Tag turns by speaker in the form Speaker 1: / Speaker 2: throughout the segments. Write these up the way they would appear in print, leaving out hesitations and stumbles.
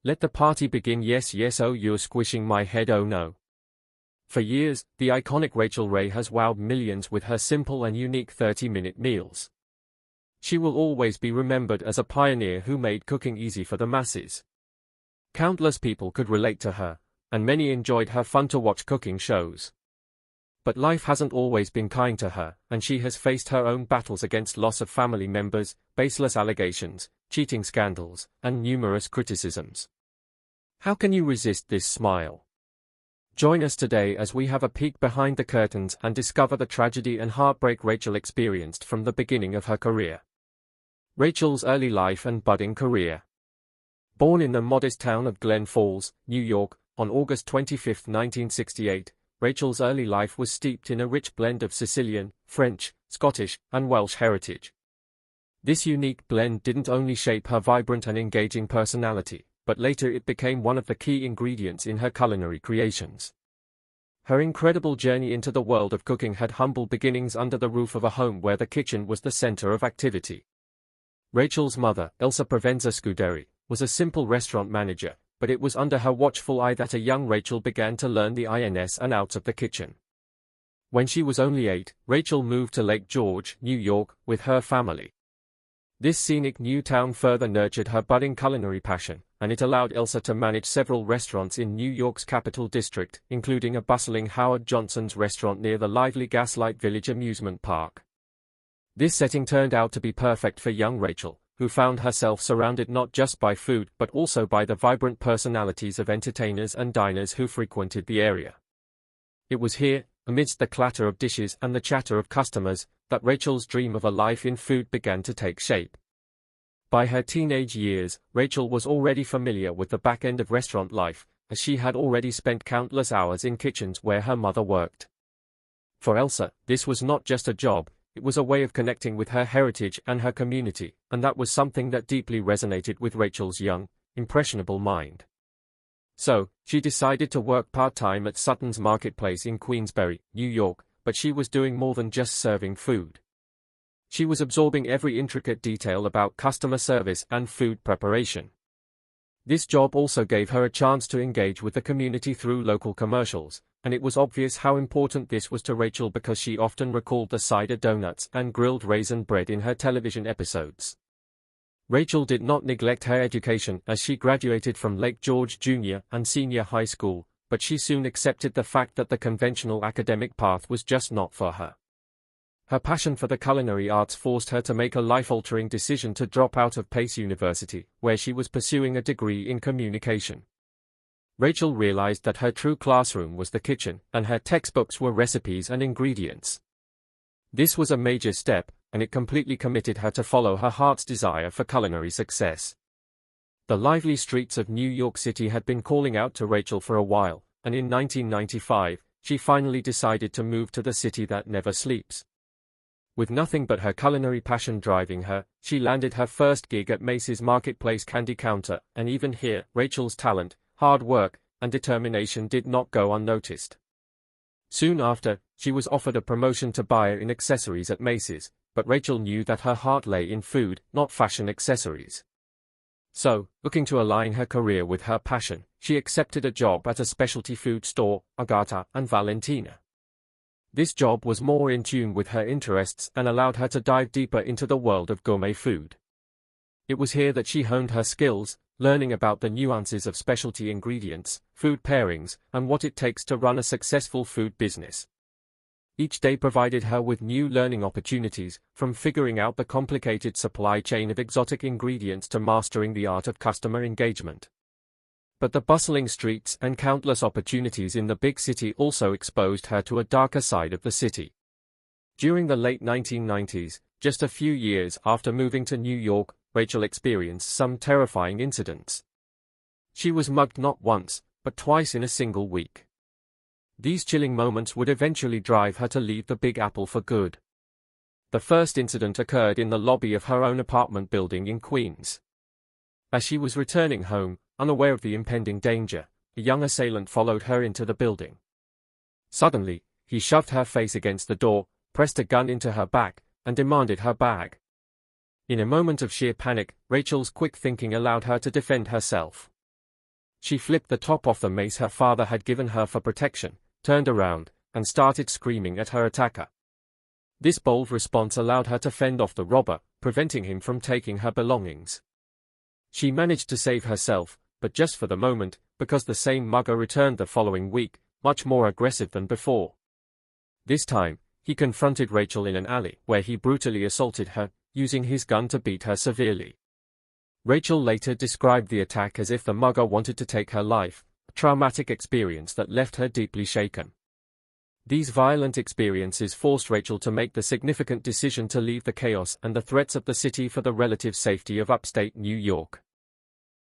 Speaker 1: Let the party begin. Yes, yes, oh, you're squishing my head, oh no. For years, the iconic Rachael Ray has wowed millions with her simple and unique 30-minute meals. She will always be remembered as a pioneer who made cooking easy for the masses. Countless people could relate to her, and many enjoyed her fun-to-watch cooking shows. But life hasn't always been kind to her, and she has faced her own battles against loss of family members, baseless allegations, cheating scandals, and numerous criticisms. How can you resist this smile? Join us today as we have a peek behind the curtains and discover the tragedy and heartbreak Rachael experienced from the beginning of her career. Rachael's early life and budding career. Born in the modest town of Glen Falls, New York, on August 25, 1968, Rachael's early life was steeped in a rich blend of Sicilian, French, Scottish, and Welsh heritage. This unique blend didn't only shape her vibrant and engaging personality, but later it became one of the key ingredients in her culinary creations. Her incredible journey into the world of cooking had humble beginnings under the roof of a home where the kitchen was the center of activity. Rachael's mother, Elsa Provenza Scuderi, was a simple restaurant manager, but it was under her watchful eye that a young Rachael began to learn the ins and outs of the kitchen. When she was only 8, Rachael moved to Lake George, New York, with her family. This scenic new town further nurtured her budding culinary passion, and it allowed Elsa to manage several restaurants in New York's Capital District, including a bustling Howard Johnson's restaurant near the lively Gaslight Village amusement park. This setting turned out to be perfect for young Rachael, who found herself surrounded not just by food but also by the vibrant personalities of entertainers and diners who frequented the area. It was here, amidst the clatter of dishes and the chatter of customers, that Rachael's dream of a life in food began to take shape. By her teenage years, Rachael was already familiar with the back end of restaurant life, as she had already spent countless hours in kitchens where her mother worked. For Elsa, this was not just a job, it was a way of connecting with her heritage and her community, and that was something that deeply resonated with Rachael's young, impressionable mind. So, she decided to work part-time at Sutton's Marketplace in Queensbury, New York, but she was doing more than just serving food. She was absorbing every intricate detail about customer service and food preparation. This job also gave her a chance to engage with the community through local commercials, and it was obvious how important this was to Rachael because she often recalled the cider donuts and grilled raisin bread in her television episodes. Rachael did not neglect her education as she graduated from Lake George Junior and Senior High School, but she soon accepted the fact that the conventional academic path was just not for her. Her passion for the culinary arts forced her to make a life-altering decision to drop out of Pace University, where she was pursuing a degree in communication. Rachael realized that her true classroom was the kitchen, and her textbooks were recipes and ingredients. This was a major step, and it completely committed her to follow her heart's desire for culinary success. The lively streets of New York City had been calling out to Rachael for a while, and in 1995, she finally decided to move to the city that never sleeps. With nothing but her culinary passion driving her, she landed her first gig at Macy's Marketplace candy counter, and even here, Rachael's talent, hard work, and determination did not go unnoticed. Soon after, she was offered a promotion to buyer in accessories at Macy's, but Rachael knew that her heart lay in food, not fashion accessories. So, looking to align her career with her passion, she accepted a job at a specialty food store, Agata and Valentina. This job was more in tune with her interests and allowed her to dive deeper into the world of gourmet food. It was here that she honed her skills, learning about the nuances of specialty ingredients, food pairings, and what it takes to run a successful food business. Each day provided her with new learning opportunities, from figuring out the complicated supply chain of exotic ingredients to mastering the art of customer engagement. But the bustling streets and countless opportunities in the big city also exposed her to a darker side of the city. During the late 1990s, just a few years after moving to New York, Rachael experienced some terrifying incidents. She was mugged not once, but twice in a single week. These chilling moments would eventually drive her to leave the Big Apple for good. The first incident occurred in the lobby of her own apartment building in Queens. As she was returning home, unaware of the impending danger, a young assailant followed her into the building. Suddenly, he shoved her face against the door, pressed a gun into her back, and demanded her bag. In a moment of sheer panic, Rachael's quick thinking allowed her to defend herself. She flipped the top off the mace her father had given her for protection, turned around, and started screaming at her attacker. This bold response allowed her to fend off the robber, preventing him from taking her belongings. She managed to save herself, but just for the moment, because the same mugger returned the following week, much more aggressive than before. This time, he confronted Rachael in an alley, where he brutally assaulted her, using his gun to beat her severely. Rachael later described the attack as if the mugger wanted to take her life, a traumatic experience that left her deeply shaken. These violent experiences forced Rachael to make the significant decision to leave the chaos and the threats of the city for the relative safety of upstate New York.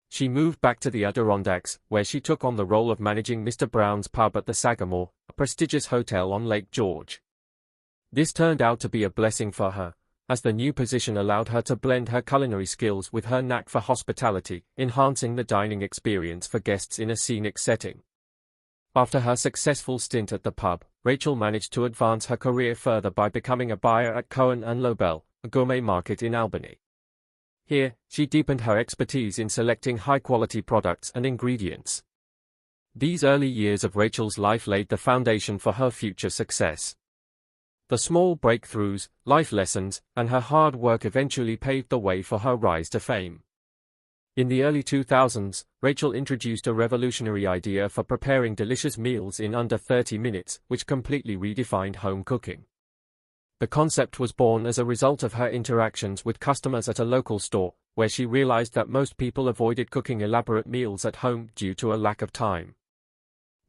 Speaker 1: She moved back to the Adirondacks, where she took on the role of managing Mr. Brown's Pub at the Sagamore, a prestigious hotel on Lake George. This turned out to be a blessing for her, as the new position allowed her to blend her culinary skills with her knack for hospitality, enhancing the dining experience for guests in a scenic setting. After her successful stint at the pub, Rachael managed to advance her career further by becoming a buyer at Cohen & Lobel, a gourmet market in Albany. Here, she deepened her expertise in selecting high-quality products and ingredients. These early years of Rachael's life laid the foundation for her future success. The small breakthroughs, life lessons, and her hard work eventually paved the way for her rise to fame. In the early 2000s, Rachael introduced a revolutionary idea for preparing delicious meals in under 30 minutes, which completely redefined home cooking. The concept was born as a result of her interactions with customers at a local store, where she realized that most people avoided cooking elaborate meals at home due to a lack of time.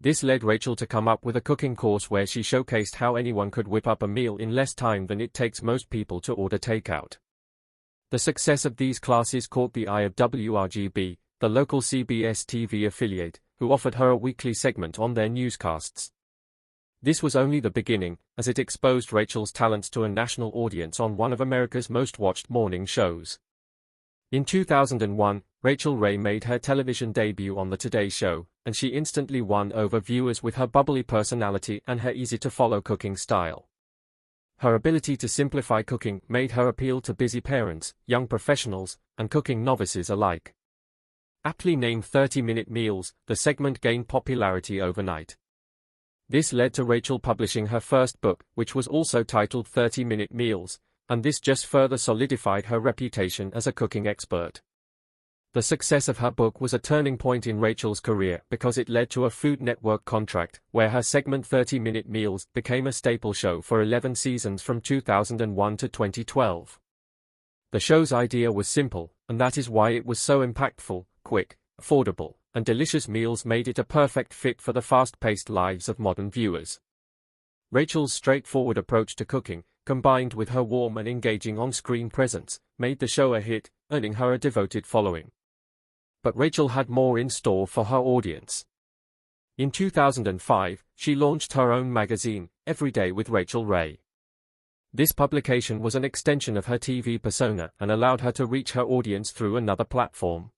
Speaker 1: This led Rachael to come up with a cooking course where she showcased how anyone could whip up a meal in less time than it takes most people to order takeout. The success of these classes caught the eye of WRGB, the local CBS TV affiliate, who offered her a weekly segment on their newscasts. This was only the beginning, as it exposed Rachael's talents to a national audience on one of America's most watched morning shows. In 2001, Rachael Ray made her television debut on The Today Show, and she instantly won over viewers with her bubbly personality and her easy-to-follow cooking style. Her ability to simplify cooking made her appeal to busy parents, young professionals, and cooking novices alike. Aptly named 30-minute meals, the segment gained popularity overnight. This led to Rachael publishing her first book, which was also titled 30-Minute Meals, and this just further solidified her reputation as a cooking expert. The success of her book was a turning point in Rachael's career because it led to a Food Network contract, where her segment 30-Minute Meals became a staple show for 11 seasons from 2001 to 2012. The show's idea was simple, and that is why it was so impactful, quick, affordable, and delicious meals made it a perfect fit for the fast-paced lives of modern viewers. Rachael's straightforward approach to cooking, combined with her warm and engaging on-screen presence, made the show a hit, earning her a devoted following. But Rachael had more in store for her audience. In 2005, she launched her own magazine, Every Day with Rachael Ray. This publication was an extension of her TV persona and allowed her to reach her audience through another platform.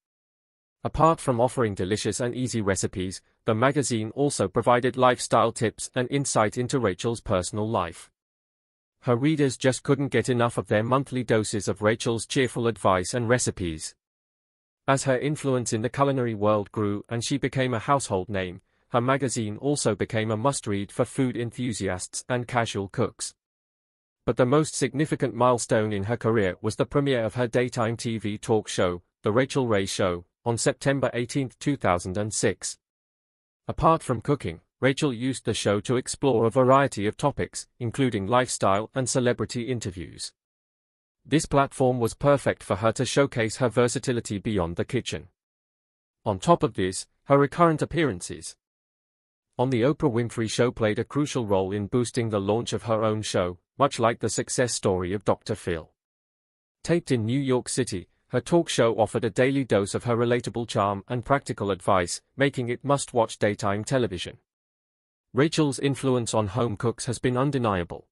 Speaker 1: Apart from offering delicious and easy recipes, the magazine also provided lifestyle tips and insight into Rachael's personal life. Her readers just couldn't get enough of their monthly doses of Rachael's cheerful advice and recipes. As her influence in the culinary world grew and she became a household name, her magazine also became a must-read for food enthusiasts and casual cooks. But the most significant milestone in her career was the premiere of her daytime TV talk show, The Rachael Ray Show, on September 18, 2006. Apart from cooking, Rachael used the show to explore a variety of topics, including lifestyle and celebrity interviews. This platform was perfect for her to showcase her versatility beyond the kitchen. On top of this, her recurrent appearances on The Oprah Winfrey Show played a crucial role in boosting the launch of her own show, much like the success story of Dr. Phil. Taped in New York City, her talk show offered a daily dose of her relatable charm and practical advice, making it must-watch daytime television. Rachael's influence on home cooks has been undeniable.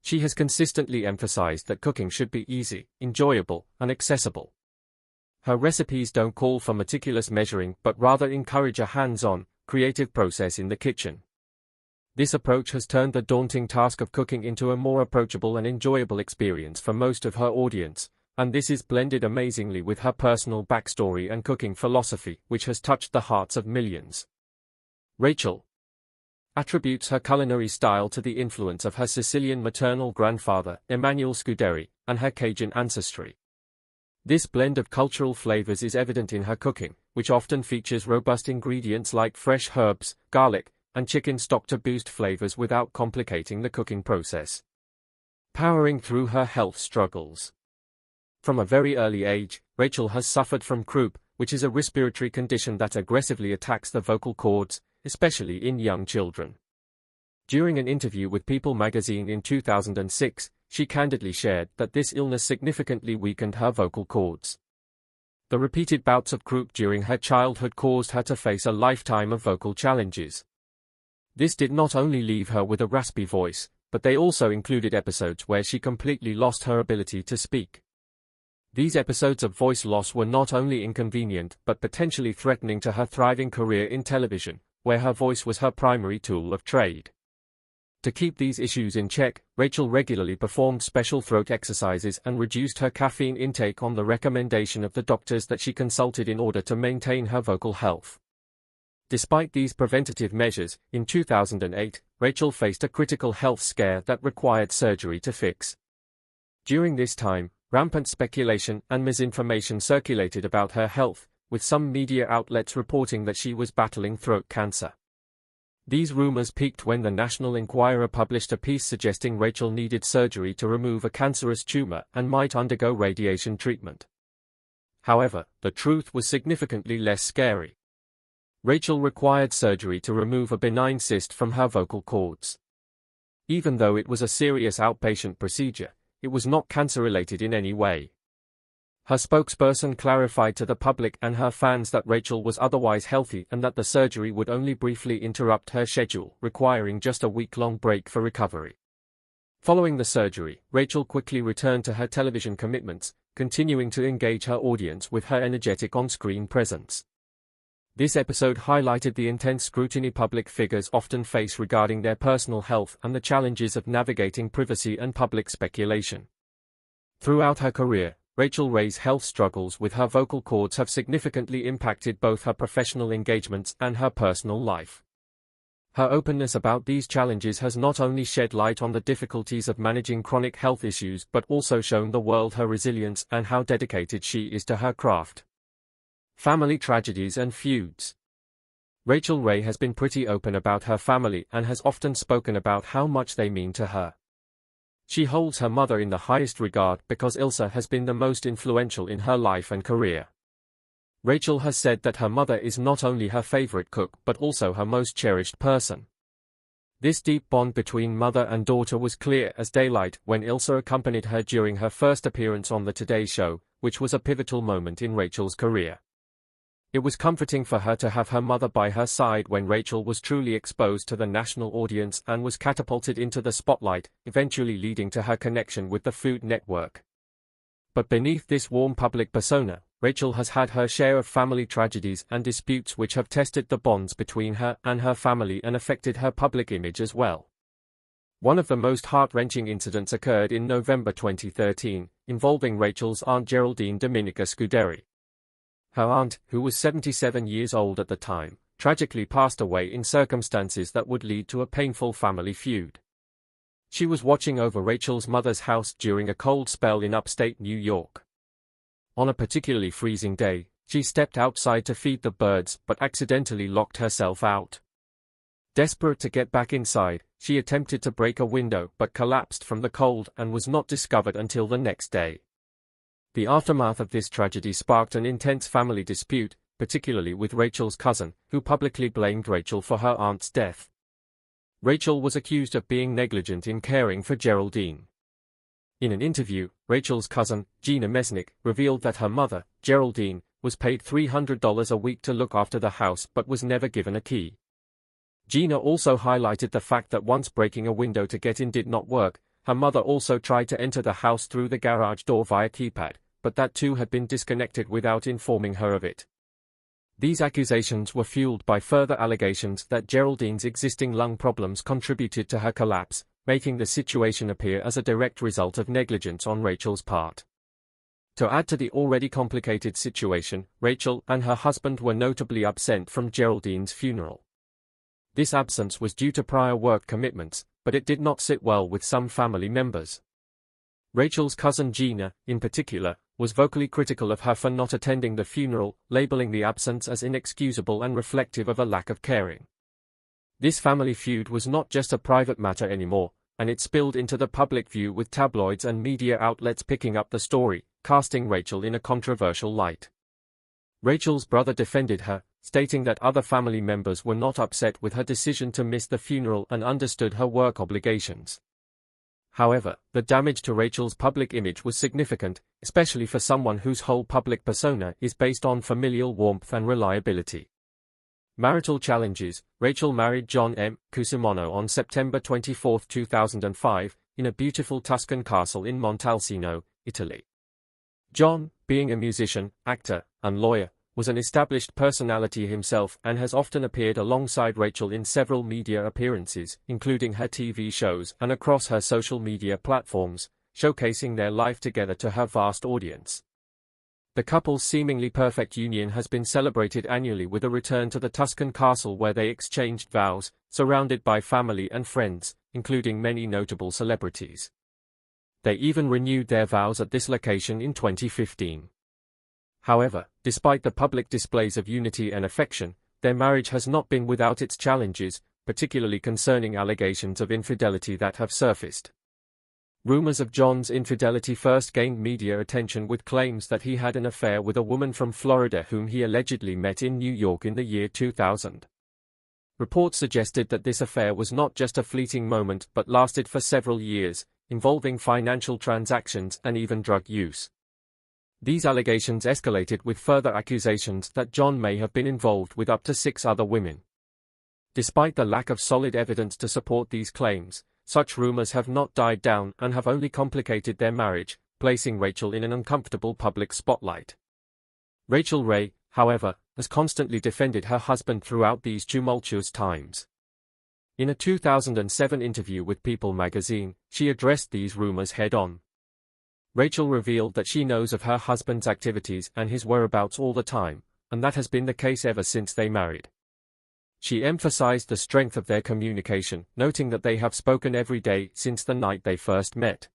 Speaker 1: She has consistently emphasized that cooking should be easy, enjoyable, and accessible. Her recipes don't call for meticulous measuring but rather encourage a hands-on, creative process in the kitchen. This approach has turned the daunting task of cooking into a more approachable and enjoyable experience for most of her audience, And this is blended amazingly with her personal backstory and cooking philosophy, which has touched the hearts of millions. Rachael attributes her culinary style to the influence of her Sicilian maternal grandfather, Emanuele Scuderi, and her Cajun ancestry. This blend of cultural flavors is evident in her cooking, which often features robust ingredients like fresh herbs, garlic, and chicken stock to boost flavors without complicating the cooking process. Powering through her health struggles. From a very early age, Rachael has suffered from croup, which is a respiratory condition that aggressively attacks the vocal cords, especially in young children. During an interview with People magazine in 2006, she candidly shared that this illness significantly weakened her vocal cords. The repeated bouts of croup during her childhood caused her to face a lifetime of vocal challenges. This did not only leave her with a raspy voice, but they also included episodes where she completely lost her ability to speak. These episodes of voice loss were not only inconvenient but potentially threatening to her thriving career in television, where her voice was her primary tool of trade. To keep these issues in check, Rachael regularly performed special throat exercises and reduced her caffeine intake on the recommendation of the doctors that she consulted in order to maintain her vocal health. Despite these preventative measures, in 2008, Rachael faced a critical health scare that required surgery to fix. During this time, rampant speculation and misinformation circulated about her health, with some media outlets reporting that she was battling throat cancer. These rumors peaked when the National Enquirer published a piece suggesting Rachael needed surgery to remove a cancerous tumor and might undergo radiation treatment. However, the truth was significantly less scary. Rachael required surgery to remove a benign cyst from her vocal cords. Even though it was a serious outpatient procedure, it was not cancer-related in any way. Her spokesperson clarified to the public and her fans that Rachael was otherwise healthy and that the surgery would only briefly interrupt her schedule, requiring just a week-long break for recovery. Following the surgery, Rachael quickly returned to her television commitments, continuing to engage her audience with her energetic on-screen presence. This episode highlighted the intense scrutiny public figures often face regarding their personal health and the challenges of navigating privacy and public speculation. Throughout her career, Rachael Ray's health struggles with her vocal cords have significantly impacted both her professional engagements and her personal life. Her openness about these challenges has not only shed light on the difficulties of managing chronic health issues but also shown the world her resilience and how dedicated she is to her craft. Family tragedies and feuds. Rachael Ray has been pretty open about her family and has often spoken about how much they mean to her. She holds her mother in the highest regard because Ilsa has been the most influential in her life and career. Rachael has said that her mother is not only her favorite cook but also her most cherished person. This deep bond between mother and daughter was clear as daylight when Ilsa accompanied her during her first appearance on The Today Show, which was a pivotal moment in Rachael's career. It was comforting for her to have her mother by her side when Rachael was truly exposed to the national audience and was catapulted into the spotlight, eventually leading to her connection with the Food Network. But beneath this warm public persona, Rachael has had her share of family tragedies and disputes which have tested the bonds between her and her family and affected her public image as well. One of the most heart-wrenching incidents occurred in November 2013, involving Rachael's aunt Geraldine Dominica Scuderi. Her aunt, who was 77 years old at the time, tragically passed away in circumstances that would lead to a painful family feud. She was watching over Rachael's mother's house during a cold spell in upstate New York. On a particularly freezing day, she stepped outside to feed the birds but accidentally locked herself out. Desperate to get back inside, she attempted to break a window but collapsed from the cold and was not discovered until the next day. The aftermath of this tragedy sparked an intense family dispute, particularly with Rachael's cousin, who publicly blamed Rachael for her aunt's death. Rachael was accused of being negligent in caring for Geraldine. In an interview, Rachael's cousin, Gina Mesnick, revealed that her mother, Geraldine, was paid $300 a week to look after the house but was never given a key. Gina also highlighted the fact that once breaking a window to get in did not work, her mother also tried to enter the house through the garage door via keypad, but that too had been disconnected without informing her of it. These accusations were fueled by further allegations that Geraldine's existing lung problems contributed to her collapse, making the situation appear as a direct result of negligence on Rachael's part. To add to the already complicated situation, Rachael and her husband were notably absent from Geraldine's funeral. This absence was due to prior work commitments, but it did not sit well with some family members. Rachael's cousin Gina, in particular, was vocally critical of her for not attending the funeral, labeling the absence as inexcusable and reflective of a lack of caring. This family feud was not just a private matter anymore, and it spilled into the public view with tabloids and media outlets picking up the story, casting Rachael in a controversial light. Rachael's brother defended her, stating that other family members were not upset with her decision to miss the funeral and understood her work obligations. However, the damage to Rachael's public image was significant, especially for someone whose whole public persona is based on familial warmth and reliability. Marital challenges. Rachael married John M. Cusimano on September 24, 2005, in a beautiful Tuscan castle in Montalcino, Italy. John, being a musician, actor, and lawyer, was an established personality himself and has often appeared alongside Rachael in several media appearances, including her TV shows and across her social media platforms, showcasing their life together to her vast audience. The couple's seemingly perfect union has been celebrated annually with a return to the Tuscan castle where they exchanged vows, surrounded by family and friends, including many notable celebrities. They even renewed their vows at this location in 2015. However, despite the public displays of unity and affection, their marriage has not been without its challenges, particularly concerning allegations of infidelity that have surfaced. Rumors of John's infidelity first gained media attention with claims that he had an affair with a woman from Florida whom he allegedly met in New York in the year 2000. Reports suggested that this affair was not just a fleeting moment but lasted for several years, involving financial transactions and even drug use. These allegations escalated with further accusations that John may have been involved with up to 6 other women. Despite the lack of solid evidence to support these claims, such rumors have not died down and have only complicated their marriage, placing Rachael in an uncomfortable public spotlight. Rachael Ray, however, has constantly defended her husband throughout these tumultuous times. In a 2007 interview with People magazine, she addressed these rumors head-on. Rachael revealed that she knows of her husband's activities and his whereabouts all the time, and that has been the case ever since they married. She emphasized the strength of their communication, noting that they have spoken every day since the night they first met.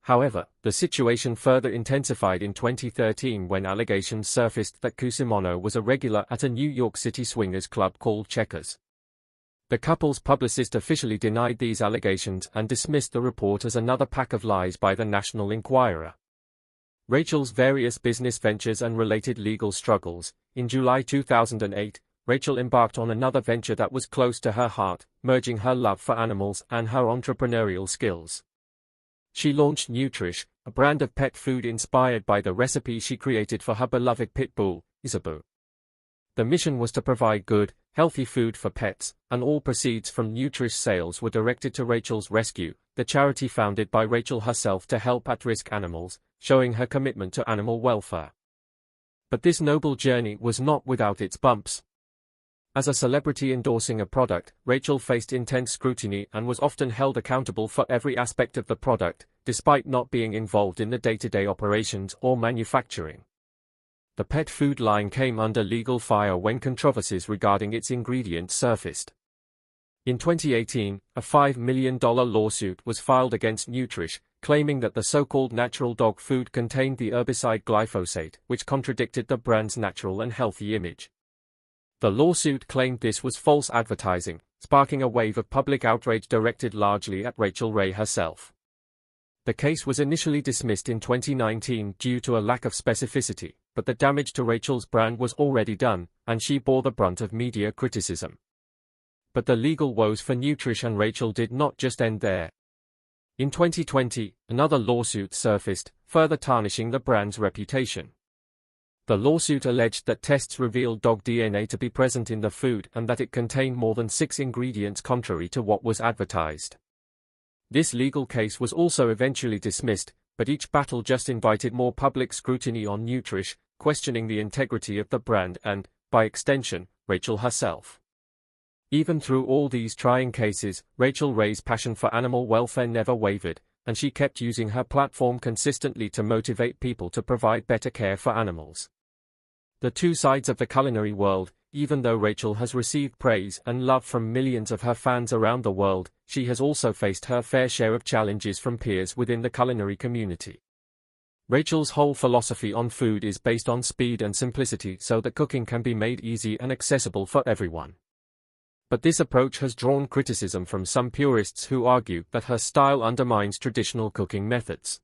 Speaker 1: However, the situation further intensified in 2013 when allegations surfaced that Cusimano was a regular at a New York City swingers club called Checkers. The couple's publicist officially denied these allegations and dismissed the report as another pack of lies by the National Enquirer. Rachael's various business ventures and related legal struggles. In July 2008, Rachael embarked on another venture that was close to her heart, merging her love for animals and her entrepreneurial skills. She launched Nutrish, a brand of pet food inspired by the recipe she created for her beloved pit bull, Isabu. The mission was to provide good, healthy food for pets, and all proceeds from Nutrish sales were directed to Rachael's Rescue, the charity founded by Rachael herself to help at-risk animals, showing her commitment to animal welfare. But this noble journey was not without its bumps. As a celebrity endorsing a product, Rachael faced intense scrutiny and was often held accountable for every aspect of the product, despite not being involved in the day-to-day operations or manufacturing. The pet food line came under legal fire when controversies regarding its ingredients surfaced. In 2018, a $5 million lawsuit was filed against Nutrish, claiming that the so-called natural dog food contained the herbicide glyphosate, which contradicted the brand's natural and healthy image. The lawsuit claimed this was false advertising, sparking a wave of public outrage directed largely at Rachael Ray herself. The case was initially dismissed in 2019 due to a lack of specificity, but the damage to Rachael's brand was already done, and she bore the brunt of media criticism. But the legal woes for Nutrish and Rachael did not just end there. In 2020, another lawsuit surfaced, further tarnishing the brand's reputation. The lawsuit alleged that tests revealed dog DNA to be present in the food and that it contained more than 6 ingredients contrary to what was advertised. This legal case was also eventually dismissed, but each battle just invited more public scrutiny on Nutrish, questioning the integrity of the brand and, by extension, Rachael herself. Even through all these trying cases, Rachael Ray's passion for animal welfare never wavered, and she kept using her platform consistently to motivate people to provide better care for animals. The two sides of the culinary world. Even though Rachael has received praise and love from millions of her fans around the world, she has also faced her fair share of challenges from peers within the culinary community. Rachael's whole philosophy on food is based on speed and simplicity so that cooking can be made easy and accessible for everyone. But this approach has drawn criticism from some purists who argue that her style undermines traditional cooking methods.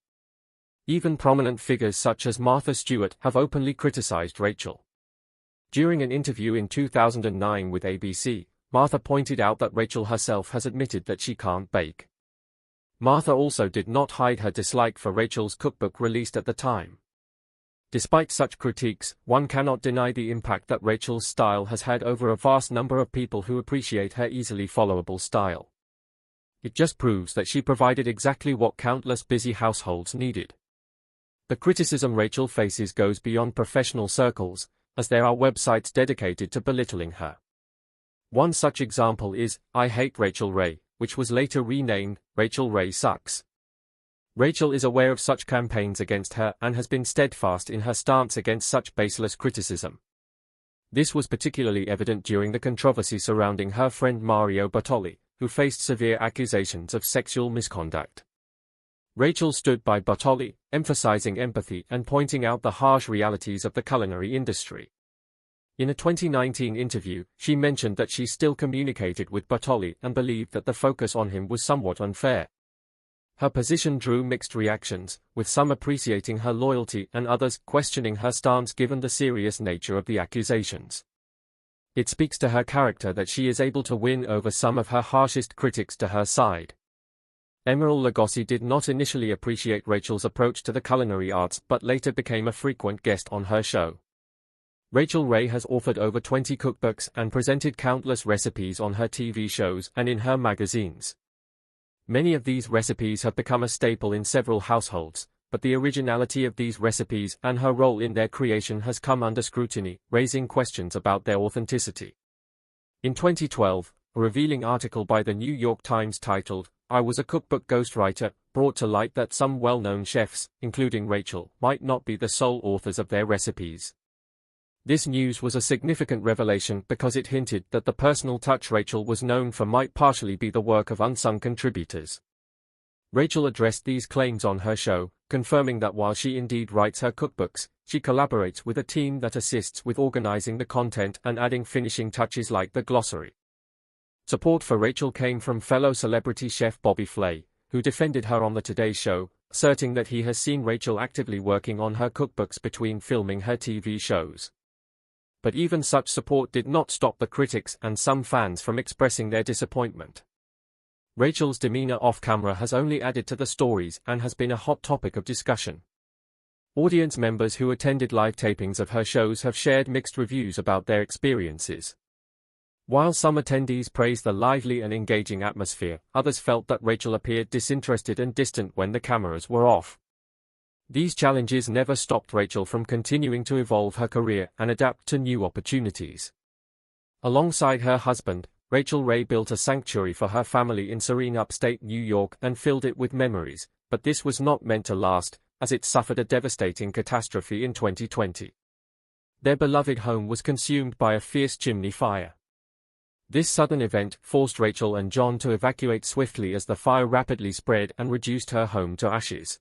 Speaker 1: Even prominent figures such as Martha Stewart have openly criticized Rachael. During an interview in 2009 with ABC, Martha pointed out that Rachael herself has admitted that she can't bake. Martha also did not hide her dislike for Rachael's cookbook released at the time. Despite such critiques, one cannot deny the impact that Rachael's style has had over a vast number of people who appreciate her easily followable style. It just proves that she provided exactly what countless busy households needed. The criticism Rachael faces goes beyond professional circles, as there are websites dedicated to belittling her. One such example is, I Hate Rachael Ray, which was later renamed, Rachael Ray Sucks. Rachael is aware of such campaigns against her and has been steadfast in her stance against such baseless criticism. This was particularly evident during the controversy surrounding her friend Mario Bartoli, who faced severe accusations of sexual misconduct. Rachael stood by Bartoli, emphasizing empathy and pointing out the harsh realities of the culinary industry. In a 2019 interview, she mentioned that she still communicated with Bartoli and believed that the focus on him was somewhat unfair. Her position drew mixed reactions, with some appreciating her loyalty and others questioning her stance given the serious nature of the accusations. It speaks to her character that she is able to win over some of her harshest critics to her side. Emeril Lagasse did not initially appreciate Rachael's approach to the culinary arts but later became a frequent guest on her show. Rachael Ray has authored over 20 cookbooks and presented countless recipes on her TV shows and in her magazines. Many of these recipes have become a staple in several households, but the originality of these recipes and her role in their creation has come under scrutiny, raising questions about their authenticity. In 2012, a revealing article by the New York Times titled, I Was a Cookbook Ghostwriter, brought to light that some well-known chefs, including Rachael, might not be the sole authors of their recipes. This news was a significant revelation because it hinted that the personal touch Rachael was known for might partially be the work of unsung contributors. Rachael addressed these claims on her show, confirming that while she indeed writes her cookbooks, she collaborates with a team that assists with organizing the content and adding finishing touches like the glossary. Support for Rachael came from fellow celebrity chef Bobby Flay, who defended her on the Today Show, asserting that he has seen Rachael actively working on her cookbooks between filming her TV shows. But even such support did not stop the critics and some fans from expressing their disappointment. Rachael's demeanor off-camera has only added to the stories and has been a hot topic of discussion. Audience members who attended live tapings of her shows have shared mixed reviews about their experiences. While some attendees praised the lively and engaging atmosphere, others felt that Rachael appeared disinterested and distant when the cameras were off. These challenges never stopped Rachael from continuing to evolve her career and adapt to new opportunities. Alongside her husband, Rachael Ray built a sanctuary for her family in serene upstate New York and filled it with memories, but this was not meant to last, as it suffered a devastating catastrophe in 2020. Their beloved home was consumed by a fierce chimney fire. This sudden event forced Rachael and John to evacuate swiftly as the fire rapidly spread and reduced her home to ashes.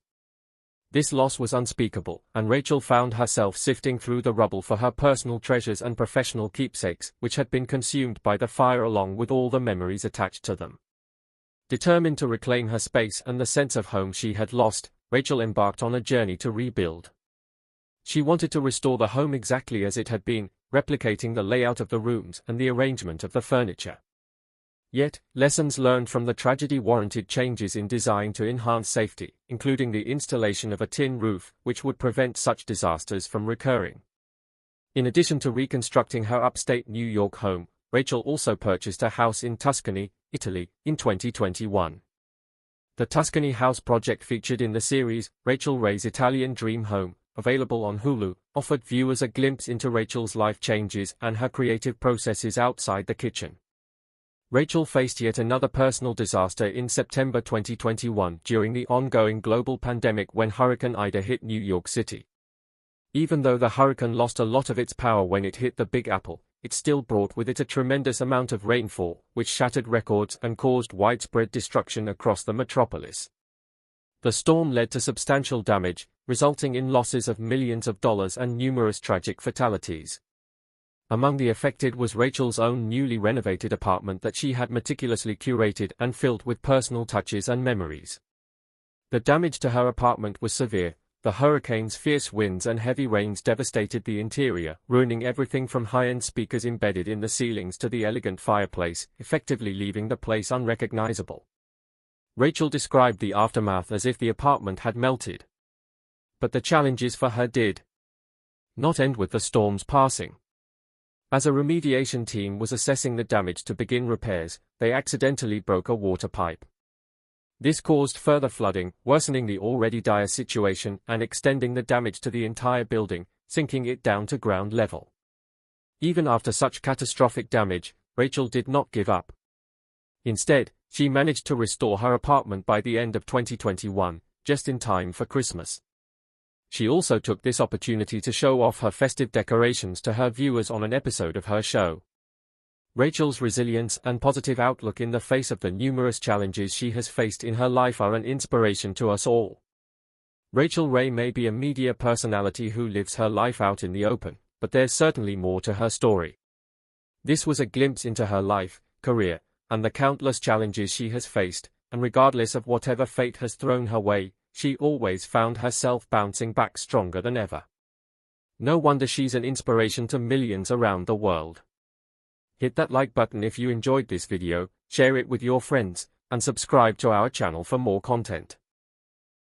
Speaker 1: This loss was unspeakable, and Rachael found herself sifting through the rubble for her personal treasures and professional keepsakes, which had been consumed by the fire along with all the memories attached to them. Determined to reclaim her space and the sense of home she had lost, Rachael embarked on a journey to rebuild. She wanted to restore the home exactly as it had been, replicating the layout of the rooms and the arrangement of the furniture. Yet, lessons learned from the tragedy warranted changes in design to enhance safety, including the installation of a tin roof, which would prevent such disasters from recurring. In addition to reconstructing her upstate New York home, Rachael also purchased a house in Tuscany, Italy, in 2021. The Tuscany House project featured in the series, Rachael Ray's Italian Dream Home, available on Hulu, offered viewers a glimpse into Rachael's life changes and her creative processes outside the kitchen. Rachael faced yet another personal disaster in September 2021 during the ongoing global pandemic when Hurricane Ida hit New York City. Even though the hurricane lost a lot of its power when it hit the Big Apple, it still brought with it a tremendous amount of rainfall, which shattered records and caused widespread destruction across the metropolis. The storm led to substantial damage, resulting in losses of millions of dollars and numerous tragic fatalities. Among the affected was Rachael's own newly renovated apartment that she had meticulously curated and filled with personal touches and memories. The damage to her apartment was severe. The hurricane's fierce winds and heavy rains devastated the interior, ruining everything from high-end speakers embedded in the ceilings to the elegant fireplace, effectively leaving the place unrecognizable. Rachael described the aftermath as if the apartment had melted. But the challenges for her did not end with the storm's passing. As a remediation team was assessing the damage to begin repairs, they accidentally broke a water pipe. This caused further flooding, worsening the already dire situation and extending the damage to the entire building, sinking it down to ground level. Even after such catastrophic damage, Rachael did not give up. Instead, she managed to restore her apartment by the end of 2021, just in time for Christmas. She also took this opportunity to show off her festive decorations to her viewers on an episode of her show. Rachael's resilience and positive outlook in the face of the numerous challenges she has faced in her life are an inspiration to us all. Rachael Ray may be a media personality who lives her life out in the open, but there's certainly more to her story. This was a glimpse into her life, career, and the countless challenges she has faced, and regardless of whatever fate has thrown her way, she always found herself bouncing back stronger than ever. No wonder she's an inspiration to millions around the world. Hit that like button if you enjoyed this video, share it with your friends, and subscribe to our channel for more content.